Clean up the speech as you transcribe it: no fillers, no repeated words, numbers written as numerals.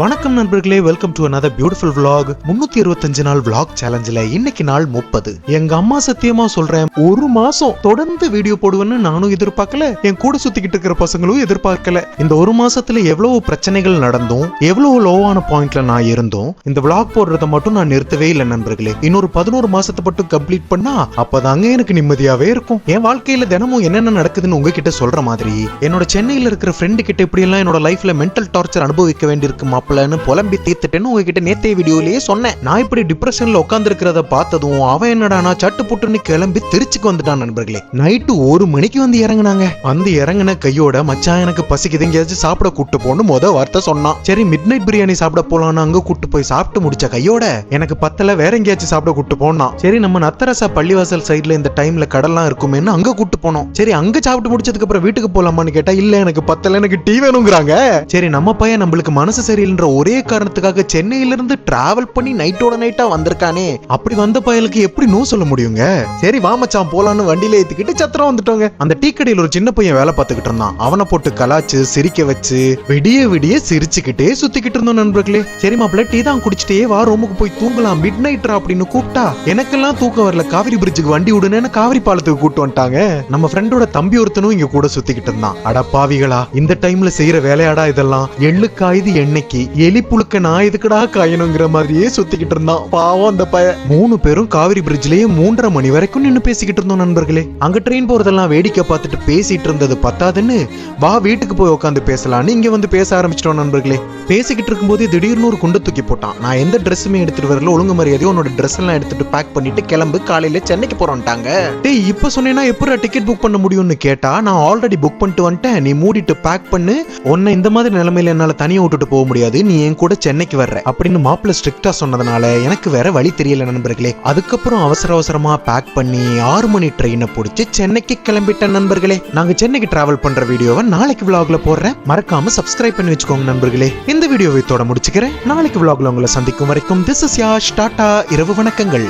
வணக்கம் நண்பர்களே, welcome to another beautiful vlog. 325 நாள் vlog சேலஞ்சில் இன்னைக்கு நாள் 30. எங்க அம்மா சத்தியமா சொல்றேன், ஒரு மாசம் தொடர்ந்து வீடியோ போடுவேன்னு நானும் எதிர்பார்க்கல, என் கூட சுத்திக்கிட்டு இருக்கிற பசங்களும் எதிர்பார்க்கல. இந்த ஒரு மாசத்துல எவ்வளவு பிரச்சனைகள் நடந்தும் எவ்வளவு லோவான பாயிண்ட்ல நான் இருந்தோம். இந்த vlog போடுறத மட்டும் நான் நிறுத்தவே இல்லை நண்பர்களே. இன்னொரு 11 மாசத்தை மட்டும் கம்ப்ளீட் பண்ணா அப்பதாங்க எனக்கு நிம்மதியாவே இருக்கும். என் வாழ்க்கையில தினமும் என்னென்ன நடக்குதுன்னு உங்ககிட்ட சொல்ற மாதிரி என்னோட சென்னையில இருக்கிற ஃப்ரெண்டு கிட்ட இப்படி எல்லாம் என்னோட லைஃப்ல மென்டல் டார்ச்சர் அனுபவிக்க வேண்டியிருக்கு புலம்பி தீர்த்துட்டேன்னு உங்ககிட்ட நேத்தைய வீடியோலயே சொன்னேன். நான் இப்படி டிப்ரெஷன்ல உட்கார்ந்து இருக்கிறத பார்த்ததும் அவன் என்னடானா சட்டு புட்டுன்னு கிளம்பி திருச்சிக்கு வந்துட்டான் நண்பர்களே. நைட்டு 1 மணிக்கு வந்து இறங்குனாங்க. வந்து இறங்குன கையோட மச்சான் எனக்கு பசிக்குது, எங்கேயாச்சும் சாப்பிட கூட்டு போன்னு வார்த்தை சொன்னான். சரி மிட் நைட் பிரியாணி சாப்பிட போலான்னு அங்க கூட்டு போய் சாப்பிட்டு முடிச்ச கையோட எனக்கு பத்தல, வேற எங்கேயாச்சும் சாப்பிட கூட்டு போனா. சரி நம்ம நத்தரசா பள்ளிவாசல் சைட்ல இந்த டைம்ல கடல்லாம் இருக்குமேன்னு அங்க கூட்டு போனோம். சரி அங்க சாப்பிட்டு முடிச்சதுக்கு அப்புறம் வீட்டுக்கு போலாமான்னு கேட்டா இல்ல எனக்கு பத்தல, எனக்கு டீ வேணுங்கிறாங்க. சரி நம்ம பையன் நம்மளுக்கு மனசு சரியில்லைன்ற ஒரே காரணத்துக்காக சென்னையில இருந்து டிராவல் பண்ணி நைட்டோட நைட்டா வந்திருக்கானே, அப்படி வந்த பயலுக்கு எப்படி நோ சொல்ல முடியுங்க? சரி வா மச்சான் போலான்னு வண்டியில ஏத்திக்கிட்டு சத்திரம் வந்துட்டோங்க. அந்த டீ கடையில் ஒரு சின்ன பையன் வேலை பார்த்துக்கிட்டு இருந்தான். அவனை போட்டு கலாச்சு சிரிக்க வச்சு விடிய விடிய சிரிச்சுக்கிட்டே சுத்திக்கிட்டு இருந்தோம் நண்பர்களே. சரி மாப்பிள்ள டீ தான் குடிச்சிட்டே வா ரூமுக்கு போய் தூங்கலாம் மிட் நைட்ரா அப்படின்னு கூப்பிட்டா எனக்கெல்லாம் தூக்கம் வரல. காவிரி பிரிட்ஜுக்கு வண்டி விடுன்னு காவிரி பாலத்துக்கு கூட்டு வந்துட்டாங்க. நம்ம ஃப்ரெண்டோட தம்பி ஒருத்தனும் இங்க கூட சுத்திக்கிட்டு இருந்தான். அட பாவிகளா, இந்த டைம்ல செய்யற வேலையாடா இதெல்லாம், எள்ளு காயுது எண்ணெய்க்கு எலி புழுக்க நான் எதுக்குடா காயணுங்கிற மாதிரியே சுத்திக்கிட்டு இருந்தான் பாவம் அந்த பைய. 3 பேரும் காவிரி பிரிட்ஜ்லயே 3:30 மணி வரைக்கும் நின்னு பேசிக்கிட்டு இருந்தோம் நண்பர்களே. அங்க ட்ரெயின் போறதெல்லாம் வேடிக்கை பார்த்துட்டு பேசிட்டு இருந்தது பத்தாதுன்னு வா வீட்டுக்கு போய் உட்காந்து பேசலான்னு இங்க வந்து பேச ஆரம்பிச்சிட்டோம் நண்பர்களே. பேசிக்கிட்டு இருக்கும்போது திடீர்னு ஒரு குண்டை தூக்கி போட்டான். நான் எந்த ட்ரெஸ்ஸுமே எடுத்துட்டு வரல, ஒழுங்கு மரியாதையோ உன்னோட ட்ரெஸ் எல்லாம் எடுத்துட்டு பேக் பண்ணிட்டு கிளம்பு, காலையில சென்னைக்கு போறோம்ட்டாங்க. டேய் இப்ப சொன்னேன்னா எப்படி டிக்கெட் புக் பண்ண முடியும்னு கேட்டா நான் ஆல்ரெடி புக் பண்ணிட்டு வந்துட்டேன், நீ மூடிட்டு பேக் பண்ணு, உன்னை இந்த மாதிரி நிலைமையில என்னால தனியா விட்டுட்டு போக முடியாது, நீ என் கூட சென்னைக்கு வர்ற அப்படின்னு மாப்பிள்ள ஸ்ட்ரிக்டா சொன்னதுனால எனக்கு வேற வழி தெரியல நண்பர்களே. அதுக்கப்புறம் அவசர அவசரமா பேக் பண்ணி 6 மணி ட்ரெயினை பிடிச்சி சென்னைக்கு கிளம்பிட்டேன் நண்பர்களே. நாங்க சென்னைக்கு டிராவல் பண்ற வீடியோவை நாளைக்கு vlogல போடுறேன், மறக்காம சப்ஸ்கிரைப் பண்ணி வச்சுக்கோங்க நண்பர்களே. இந்த வீடியோவை இதோட முடிச்சுக்கிறேன். நாளைக்கு vlogல உங்களை சந்திக்கும் வரைக்கும் திஸ் இஸ் யாஷ், டாடா, இரவு வணக்கங்கள்.